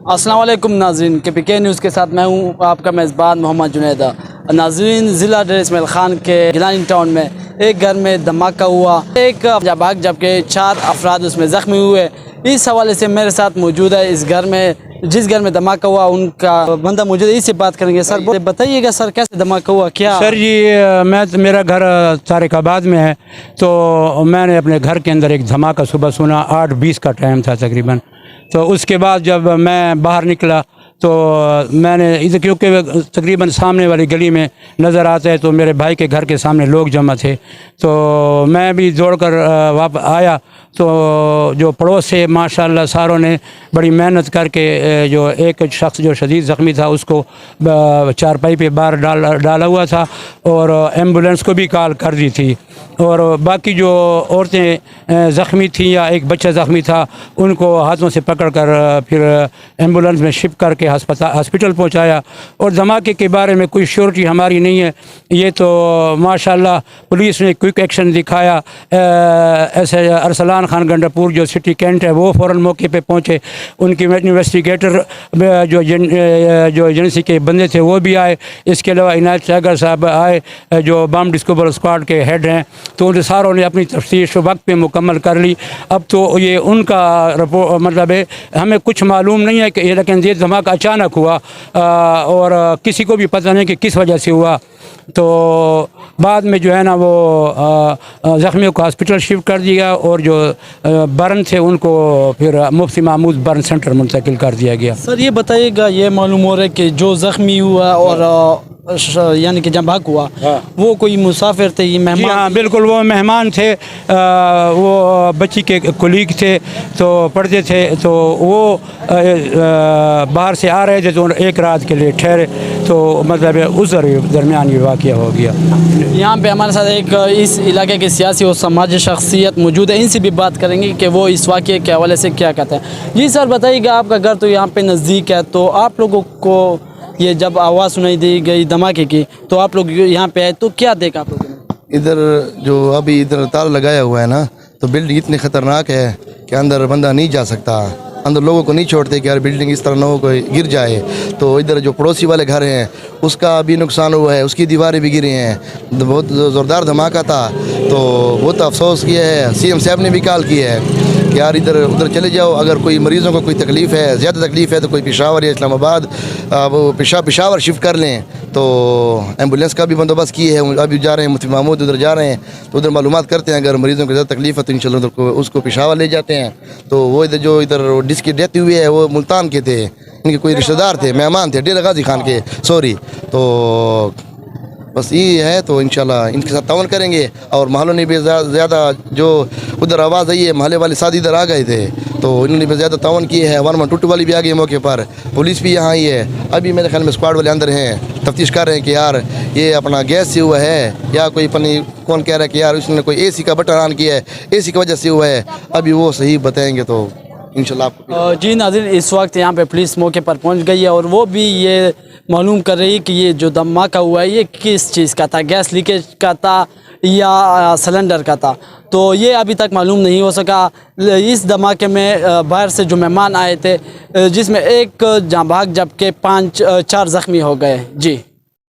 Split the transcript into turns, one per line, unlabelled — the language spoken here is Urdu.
السلام علیکم ناظرین، کے پی کے نیوز کے ساتھ میں ہوں آپ کا میزبان محمد جنیدہ۔ ناظرین، ضلع ڈیر اسماعیل خان کے گیلانی ٹاؤن میں ایک گھر میں دھماکہ ہوا، ایک بھاگ جبکہ 4 افراد اس میں زخمی ہوئے۔ اس حوالے سے میرے ساتھ موجود ہے جس گھر میں دھماکہ ہوا ان کا بندہ موجود ہے، اس سے بات کریں گے۔ سر بتائیے گا سر، کیسے دھماکہ ہوا؟ کیا
سر جی، میرا گھر طارق آباد میں ہے، تو میں نے اپنے گھر کے اندر ایک دھماکہ صبح سنا، 8:20 کا ٹائم تھا تقریباً۔ تو اس کے بعد جب میں باہر نکلا تو میں نے ادھر، کیونکہ تقریباً سامنے والی گلی میں نظر آتا ہے، تو میرے بھائی کے گھر کے سامنے لوگ جمع تھے، تو میں بھی دوڑ کر واپس آیا۔ تو جو پڑوس سے ماشاءاللہ ساروں نے بڑی محنت کر کے جو ایک شخص جو شدید زخمی تھا اس کو چارپائی پہ باہر ڈالا ہوا تھا، اور ایمبولینس کو بھی کال کر دی تھی، اور باقی جو عورتیں زخمی تھیں یا ایک بچہ زخمی تھا ان کو ہاتھوں سے پکڑ کر پھر ایمبولینس میں شفٹ کر کے ہاسپٹل پہنچایا۔ اور دھماکے کے بارے میں کوئی شیورٹی ہماری نہیں ہے، یہ تو ماشاءاللہ پولیس نے کوئک ایکشن دکھایا۔ ایسے ارسلان خان گنڈاپور جو سٹی کینٹ ہے وہ فوراً موقع پہ پہنچے، ان کی انویسٹیگیٹر جو ایجنسی کے بندے تھے وہ بھی آئے، اس کے علاوہ عنایت ساگر صاحب آئے جو بام ڈسکوبر اسکواڈ کے ہیڈ ہیں، تو ان ساروں نے اپنی تفتیش وقت پہ مکمل کر لی۔ اب تو یہ ان کا رپورٹ مطلب ہے، ہمیں کچھ معلوم نہیں ہے کہ لیکن یہ دھماکہ اچانک ہوا، اور کسی کو بھی پتہ نہیں کہ کس وجہ سے ہوا۔ تو بعد میں جو ہے نا وہ زخمیوں کو ہاسپٹل شفٹ کر دیا، اور جو برن تھے ان کو پھر مفتی محمود برن سینٹر منتقل کر دیا گیا۔
سر یہ بتائیے گا، یہ معلوم ہو رہا ہے کہ جو زخمی ہوا اور یعنی کہ جہاں بھاگ ہوا وہ کوئی مسافر تھے، یہ مہمان؟
جی ہاں بالکل، وہ مہمان تھے، وہ بچی کے کولیگ تھے، تو پڑھتے تھے، تو وہ باہر سے آ رہے تھے، تو ایک رات کے لیے ٹھہرے، تو مطلب اس درمیان یہ واقعہ ہو گیا۔
یہاں پہ ہمارے ساتھ ایک اس علاقے کے سیاسی اور سماجی شخصیت موجود ہے، ان سے بھی بات کریں گے کہ وہ اس واقعے کے حوالے سے کیا کہتے ہیں۔ جی سر بتائیے گا، آپ کا گھر تو یہاں پہ نزدیک ہے، تو آپ لوگوں کو یہ جب آواز سنائی دی گئی دھماکے کی تو آپ لوگ یہاں پہ آئے تو کیا دیکھا آپ لوگوں نے؟
ادھر جو ابھی ادھر تالا لگایا ہوا ہے نا، تو بلڈنگ اتنی خطرناک ہے کہ اندر بندہ نہیں جا سکتا، اندر لوگوں کو نہیں چھوڑتے کہ یار بلڈنگ اس طرح نہ ہو کوئی گر جائے۔ تو ادھر جو پڑوسی والے گھر ہیں اس کا بھی نقصان ہوا ہے، اس کی دیواریں بھی گری ہیں، بہت زوردار دھماکہ تھا۔ تو بہت افسوس کیا ہے، سی ایم صاحب نے بھی کال کی ہے کہ یار ادھر چلے جاؤ، اگر کوئی مریضوں کو کوئی تکلیف ہے، زیادہ تکلیف ہے، تو کوئی پشاور یا اسلام آباد وہ پشاور شفٹ کر لیں۔ تو ایمبولینس کا بھی بندوبست کی ہے، ابھی جا رہے ہیں مفتی محمود ادھر جا رہے ہیں، تو ادھر معلومات کرتے ہیں، اگر مریضوں کو زیادہ تکلیف ہے تو انشاءاللہ اس کو پشاور لے جاتے ہیں۔ تو وہ ادھر جس کی ڈیتھ ہوئی ہے وہ ملتان کے تھے، ان کے کوئی رشتہ دار تھے، مہمان تھے ڈیرہ غازی خان کے، تو بس یہ ہے۔ تو انشاءاللہ ان کے ساتھ تعاون کریں گے، اور محلوں نے بھی زیادہ جو ادھر آواز آئی ہے، محلے والے ساتھ ادھر آ گئے تھے، تو انہوں نے بھی زیادہ تعاون کی ہے۔ 112 والی بھی آ گئی موقع پر، پولیس بھی یہاں آئی ہے، ابھی میرے خیال میں اسکواڈ والے اندر ہیں، تفتیش کر رہے ہیں کہ یار یہ اپنا گیس سے ہوا ہے یا کوئی پنی کون کہہ رہا ہے کہ یار اس نے کوئی اے سی کا بٹن آن کیا ہے، اے سی کی وجہ سے ہوا ہے، ابھی وہ صحیح بتائیں گے تو انشاءاللہ آپ کو۔
جی ناظرین، اس وقت یہاں پہ پولیس موقع پر پہنچ گئی ہے، اور وہ بھی یہ معلوم کر رہی ہے کہ یہ جو دھماکہ ہوا ہے یہ کس چیز کا تھا، گیس لیکیج کا تھا یا سلنڈر کا تھا، تو یہ ابھی تک معلوم نہیں ہو سکا۔ اس دھماکے میں باہر سے جو مہمان آئے تھے، جس میں ایک جاں بحق جبکہ 4 زخمی ہو گئے۔ جی